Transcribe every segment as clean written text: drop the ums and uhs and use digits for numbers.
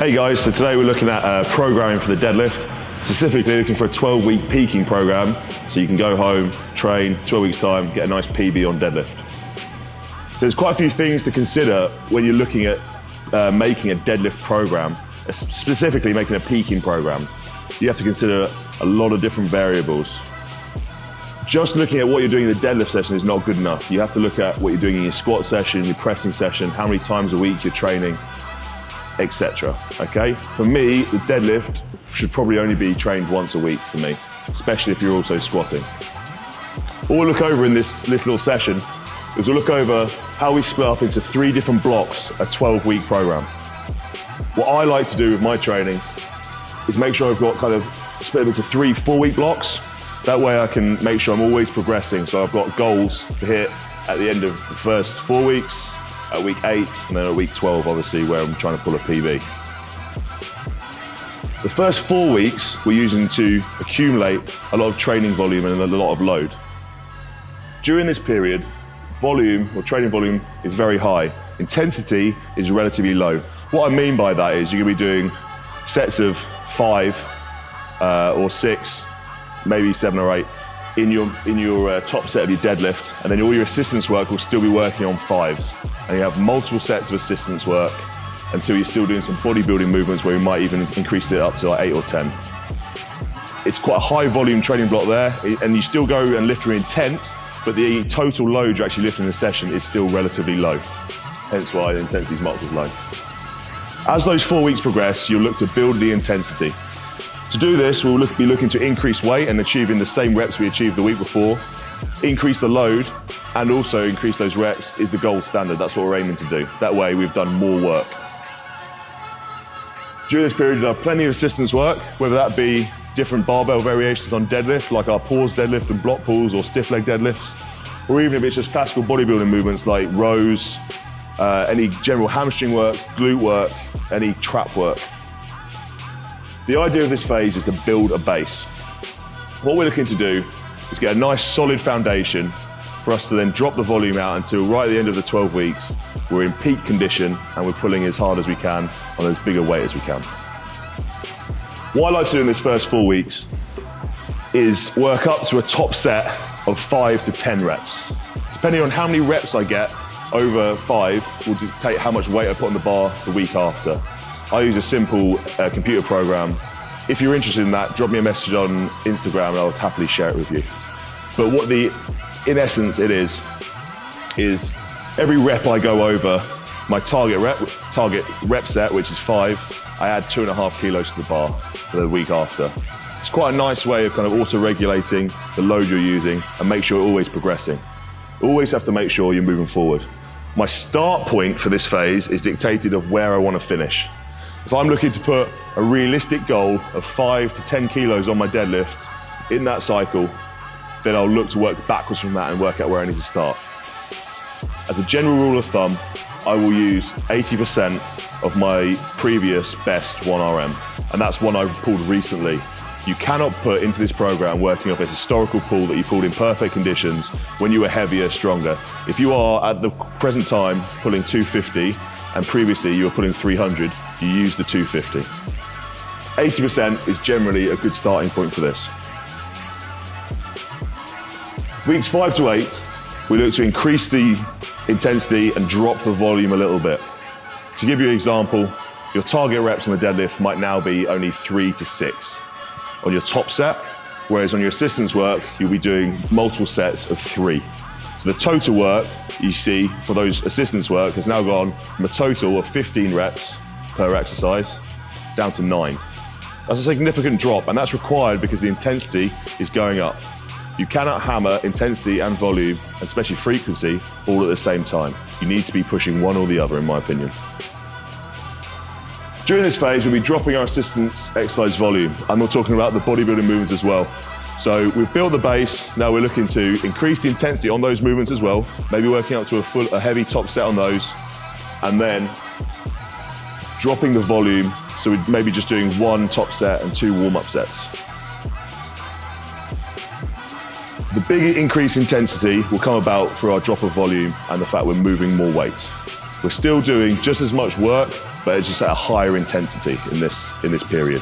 Hey guys, so today we're looking at programming for the deadlift, specifically looking for a 12-week peaking program so you can go home, train, 12 weeks time, get a nice PB on deadlift. So there's quite a few things to consider when you're looking at making a deadlift program, specifically making a peaking program. You have to consider a lot of different variables. Just looking at what you're doing in the deadlift session is not good enough. You have to look at what you're doing in your squat session, your pressing session, how many times a week you're training, etc. Okay? For me, the deadlift should probably only be trained once a week for me, especially if you're also squatting. What we'll look over in this little session is we'll look over how we split up into 3 different blocks, a 12-week program. What I like to do with my training is make sure I've got kind of split them into 3 4-week blocks. That way I can make sure I'm always progressing. So I've got goals to hit at the end of the first 4 weeks, at week 8, and then at week 12, obviously, where I'm trying to pull a PB. The first 4 weeks we're using to accumulate a lot of training volume and a lot of load. During this period, volume or training volume is very high. Intensity is relatively low. What I mean by that is you're gonna be doing sets of 5 or 6, maybe 7 or 8 in your top set of your deadlift, and then all your assistance work will still be working on 5s. And you have multiple sets of assistance work until you're still doing some bodybuilding movements where you might even increase it up to like 8 or 10. It's quite a high volume training block there, and you still go and lift your intent, but the total load you're actually lifting in the session is still relatively low. Hence why the intensity is marked as low. As those 4 weeks progress, you'll look to build the intensity. To do this, we'll be looking to increase weight and achieving the same reps we achieved the week before, increase the load, and also increase those reps is the gold standard. That's what we're aiming to do. That way we've done more work. During this period, you'll have plenty of assistance work, whether that be different barbell variations on deadlift, like our pause deadlift and block pulls or stiff leg deadlifts, or even if it's just classical bodybuilding movements like rows, any general hamstring work, glute work, any trap work. The idea of this phase is to build a base. What we're looking to do is get a nice solid foundation for us to then drop the volume out until right at the end of the 12 weeks, we're in peak condition and we're pulling as hard as we can on as big a weight as we can. What I like to do in this first 4 weeks is work up to a top set of 5 to 10 reps. Depending on how many reps I get over 5 will dictate how much weight I put on the bar the week after. I use a simple computer program. If you're interested in that, drop me a message on Instagram and I'll happily share it with you. But in essence it is every rep I go over, my target rep set, which is 5, I add 2.5 kilos to the bar for the week after. It's quite a nice way of kind of auto-regulating the load you're using and make sure you're always progressing. Always have to make sure you're moving forward. My start point for this phase is dictated of where I want to finish. If I'm looking to put a realistic goal of 5 to 10 kilos on my deadlift in that cycle, then I'll look to work backwards from that and work out where I need to start. As a general rule of thumb, I will use 80% of my previous best 1RM, and that's one I've pulled recently. You cannot put into this program working off a historical pull that you pulled in perfect conditions when you were heavier, stronger. If you are at the present time pulling 250 and previously you were pulling 300, you use the 250. 80% is generally a good starting point for this. Weeks 5 to 8, we look to increase the intensity and drop the volume a little bit. To give you an example, your target reps on the deadlift might now be only 3 to 6 on your top set, whereas on your assistance work, you'll be doing multiple sets of 3. So the total work you see for those assistance work has now gone from a total of 15 reps per exercise down to 9. That's a significant drop, and that's required because the intensity is going up. You cannot hammer intensity and volume, and especially frequency, all at the same time. You need to be pushing one or the other, in my opinion. During this phase, we'll be dropping our assistance exercise volume, and we're talking about the bodybuilding movements as well. So we've built the base, now we're looking to increase the intensity on those movements as well, maybe working up to a heavy top set on those, and then dropping the volume, so we're maybe just doing 1 top set and 2 warm-up sets. The big increase in intensity will come about through our drop of volume and the fact we're moving more weight. We're still doing just as much work, but it's just at a higher intensity in this period.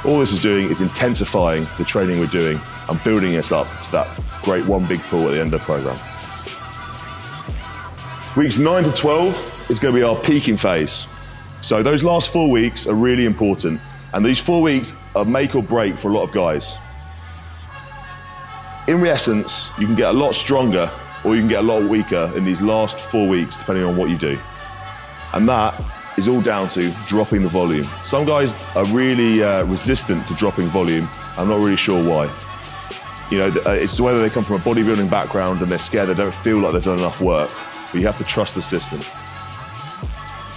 All this is doing is intensifying the training we're doing and building us up to that great one big pull at the end of the program. Weeks 9 to 12 is going to be our peaking phase. So those last 4 weeks are really important, and these 4 weeks are make or break for a lot of guys. In essence, you can get a lot stronger or you can get a lot weaker in these last 4 weeks, depending on what you do. And that is all down to dropping the volume. Some guys are really resistant to dropping volume. I'm not really sure why. You know, it's whether they come from a bodybuilding background and they're scared they don't feel like they've done enough work, but you have to trust the system.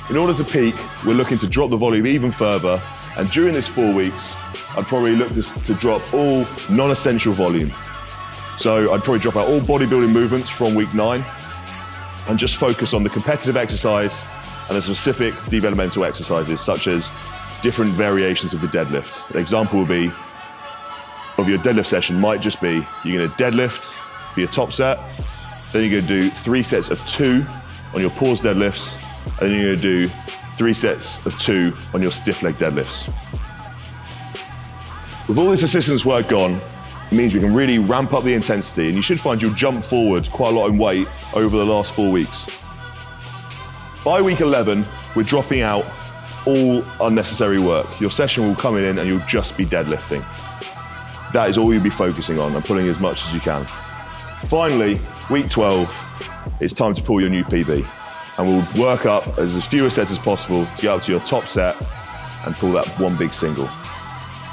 In order to peak, we're looking to drop the volume even further, and during this 4 weeks, I'd probably look to drop all non-essential volume. So I'd probably drop out all bodybuilding movements from week 9 and just focus on the competitive exercise and the specific developmental exercises, such as different variations of the deadlift. An example would be, of your deadlift session might just be, you're gonna deadlift for your top set, then you're gonna do 3 sets of 2 on your pause deadlifts, and then you're gonna do 3 sets of 2 on your stiff leg deadlifts. With all this assistance work gone, it means we can really ramp up the intensity, and you should find you'll jump forward quite a lot in weight over the last 4 weeks. By week 11, we're dropping out all unnecessary work. Your session will come in and you'll just be deadlifting. That is all you'll be focusing on and pulling as much as you can. Finally, week 12, it's time to pull your new PB. And we'll work up as few sets as possible to get up to your top set and pull that one big single.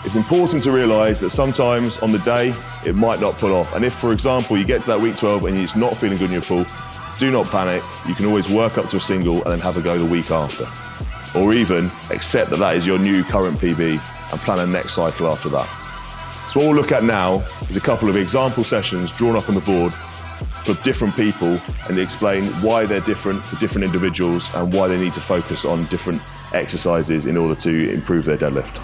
It's important to realize that sometimes on the day, it might not pull off. And if, for example, you get to that week 12 and you're not feeling good in your pull, do not panic. You can always work up to a single and then have a go the week after. Or even accept that that is your new current PB and plan a next cycle after that. So what we'll look at now is a couple of example sessions drawn up on the board for different people, and explain why they're different for different individuals and why they need to focus on different exercises in order to improve their deadlift.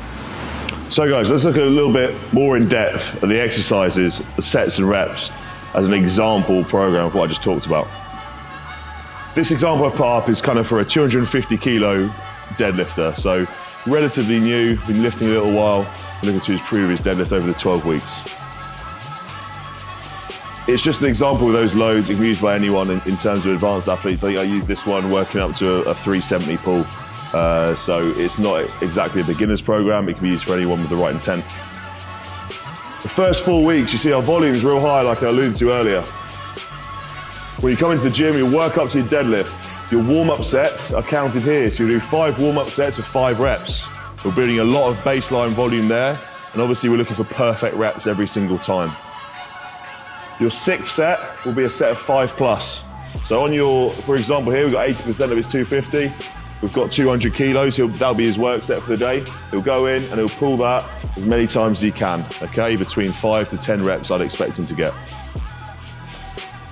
So guys, let's look at a little bit more in depth at the exercises, the sets and reps as an example program of what I just talked about. This example I've put up is kind of for a 250 kilo deadlifter. So relatively new, been lifting a little while, looking to his previous deadlift over the 12 weeks. It's just an example of those loads. It can be used by anyone in terms of advanced athletes. I use this one working up to a 370 pull. So it's not exactly a beginner's program. It can be used for anyone with the right intent. The first 4 weeks, you see our volume is real high, like I alluded to earlier. When you come into the gym, you'll work up to your deadlift. Your warm-up sets are counted here. So you do 5 warm-up sets of 5 reps. We're building a lot of baseline volume there. And obviously we're looking for perfect reps every single time. Your 6th set will be a set of 5+. So on your, for example here, we've got 80% of his 250. We've got 200 kilos, that'll be his work set for the day. He'll go in and he'll pull that as many times as he can, okay? Between 5 to 10 reps I'd expect him to get.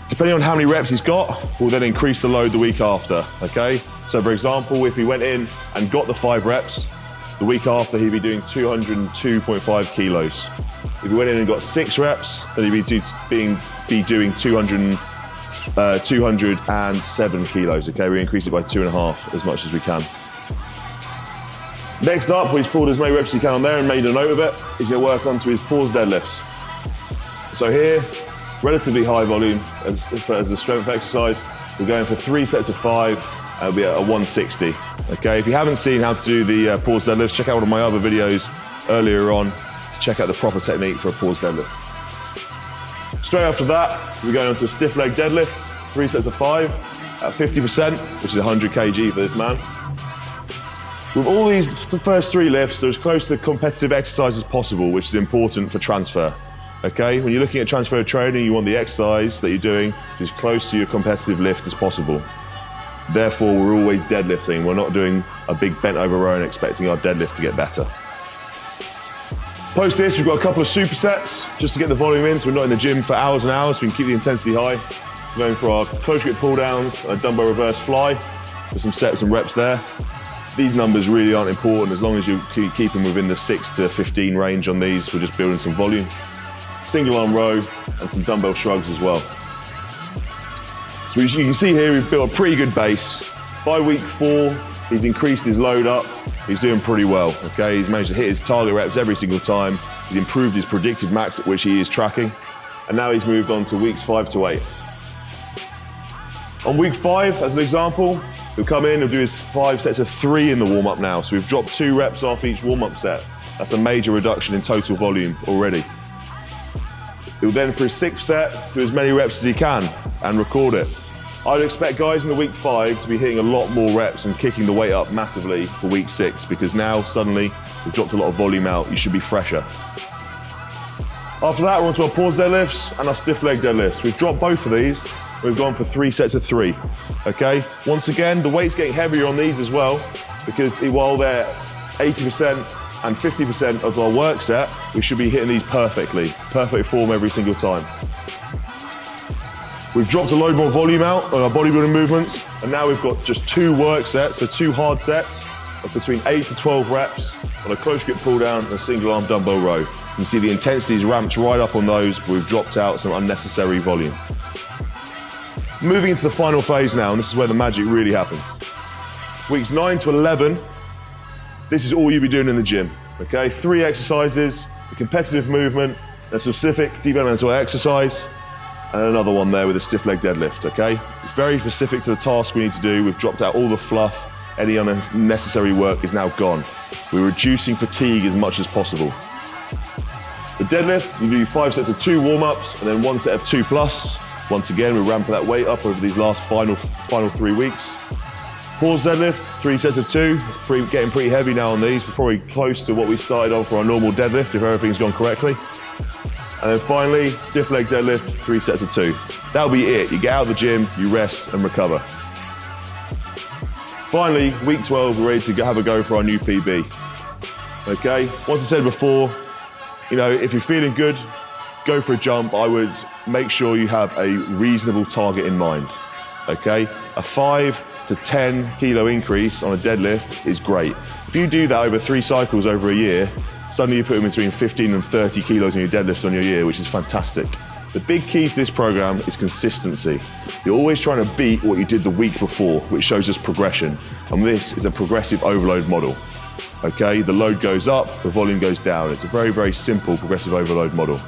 Depending on how many reps he's got, we'll then increase the load the week after, okay? So for example, if he went in and got the 5 reps, the week after he'd be doing 202.5 kilos. If he went in and got 6 reps, then he'd be doing 207 kilos, okay? We increase it by 2.5 as much as we can. Next up, he's pulled as many reps as he can on there and made a note of it, he's gonna work onto his pause deadlifts. So here, relatively high volume as a strength exercise. We're going for 3 sets of 5, and it'll be at a 160, okay? If you haven't seen how to do the pause deadlifts, check out one of my other videos earlier on to check out the proper technique for a pause deadlift. Straight after that, we're going on to a stiff leg deadlift, 3 sets of 5 at 50%, which is 100 kg for this man. With all these first 3 lifts, they're as close to the competitive exercise as possible, which is important for transfer. Okay, when you're looking at transfer training, you want the exercise that you're doing as close to your competitive lift as possible. Therefore, we're always deadlifting. We're not doing a big bent over row and expecting our deadlift to get better. Post this, we've got a couple of supersets just to get the volume in, so we're not in the gym for hours and hours, so we can keep the intensity high. We're going for our close grip pull downs and a dumbbell reverse fly with some sets and reps there. These numbers really aren't important as long as you keep them within the 6 to 15 range on these. We're just building some volume. Single arm row and some dumbbell shrugs as well. So you can see here we've built a pretty good base. By week 4, He's increased his load up. He's doing pretty well, okay? He's managed to hit his target reps every single time. He's improved his predicted max at which he is tracking. And now he's moved on to weeks 5 to 8. On week 5, as an example, he'll come in and do his 5 sets of 3 in the warm-up now. So we've dropped 2 reps off each warm-up set. That's a major reduction in total volume already. He'll then, for his 6th set, do as many reps as he can and record it. I'd expect guys in the week 5 to be hitting a lot more reps and kicking the weight up massively for week 6, because now suddenly we've dropped a lot of volume out. You should be fresher. After that, we're on to our pause deadlifts and our stiff leg deadlifts. We've dropped both of these. We've gone for 3 sets of 3, okay? Once again, the weight's getting heavier on these as well, because while they're 80% and 50% of our work set, we should be hitting these perfectly, perfect form every single time. We've dropped a load more volume out on our bodybuilding movements, and now we've got just 2 work sets, so 2 hard sets of between 8 to 12 reps on a close grip pull down and a single arm dumbbell row. You can see the intensity is ramped right up on those, but we've dropped out some unnecessary volume. Moving into the final phase now, and this is where the magic really happens. Weeks 9 to 11, this is all you'll be doing in the gym, okay? 3 exercises, a competitive movement, a specific developmental exercise, and another one there with a stiff leg deadlift, okay? It's very specific to the task we need to do. We've dropped out all the fluff. Any unnecessary work is now gone. We're reducing fatigue as much as possible. The deadlift, you do 5 sets of 2 warm-ups and then 1 set of 2 plus. Once again, we're ramping that weight up over these last final 3 weeks. Pause deadlift, 3 sets of 2. It's getting pretty heavy now on these. We're probably close to what we started on for our normal deadlift if everything's gone correctly. And then finally, stiff leg deadlift, 3 sets of 2. That'll be it. You get out of the gym, you rest and recover. Finally, week 12, we're ready to have a go for our new PB. Okay, once I said before, you know, if you're feeling good, go for a jump. I would make sure you have a reasonable target in mind, okay? A 5 to 10 kilo increase on a deadlift is great. If you do that over 3 cycles over a year, suddenly you're putting between 15 and 30 kilos in your deadlifts on your year, which is fantastic. The big key to this program is consistency. You're always trying to beat what you did the week before, which shows us progression. And this is a progressive overload model. Okay, the load goes up, the volume goes down. It's a very, very simple progressive overload model.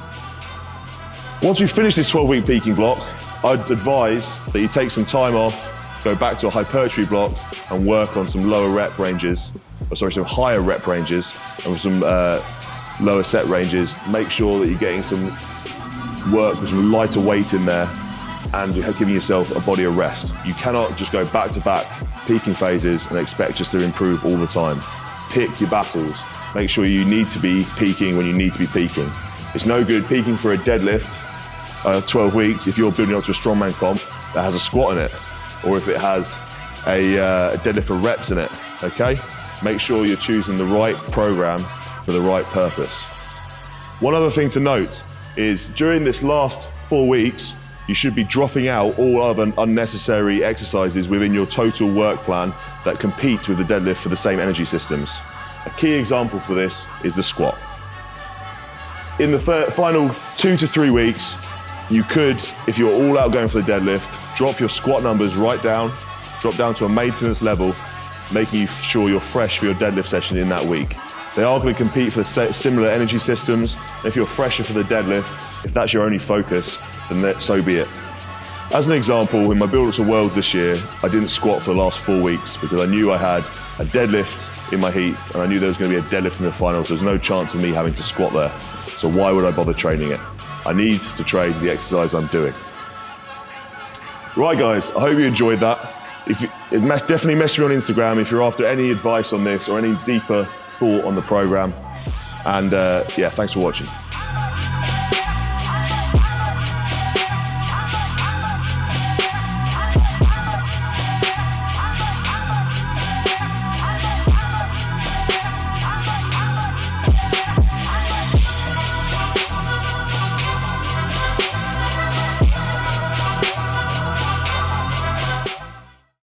Once we finish this 12-week peaking block, I'd advise that you take some time off, go back to a hypertrophy block and work on some lower rep ranges, some higher rep ranges and some lower set ranges. Make sure that you're getting some work with some lighter weight in there and you're giving yourself a body of rest. You cannot just go back to back peaking phases and expect just to improve all the time. Pick your battles. Make sure you need to be peaking when you need to be peaking. It's no good peaking for a deadlift 12 weeks if you're building up to a strongman comp that has a squat in it, or if it has a deadlift for reps in it, okay? Make sure you're choosing the right program for the right purpose. One other thing to note is during this last 4 weeks, you should be dropping out all other unnecessary exercises within your total work plan that compete with the deadlift for the same energy systems. A key example for this is the squat. In the final 2 to 3 weeks, you could, if you're all out going for the deadlift, drop your squat numbers right down, drop down to a maintenance level, making sure you're fresh for your deadlift session in that week. They are going to compete for similar energy systems. If you're fresher for the deadlift, if that's your only focus, then so be it. As an example, in my build-up to Worlds this year, I didn't squat for the last 4 weeks because I knew I had a deadlift in my heats and I knew there was going to be a deadlift in the finals. There's no chance of me having to squat there. So why would I bother training it? I need to train the exercise I'm doing. Right guys, I hope you enjoyed that. Definitely message me on Instagram if you're after any advice on this or any deeper thought on the program. And yeah, thanks for watching.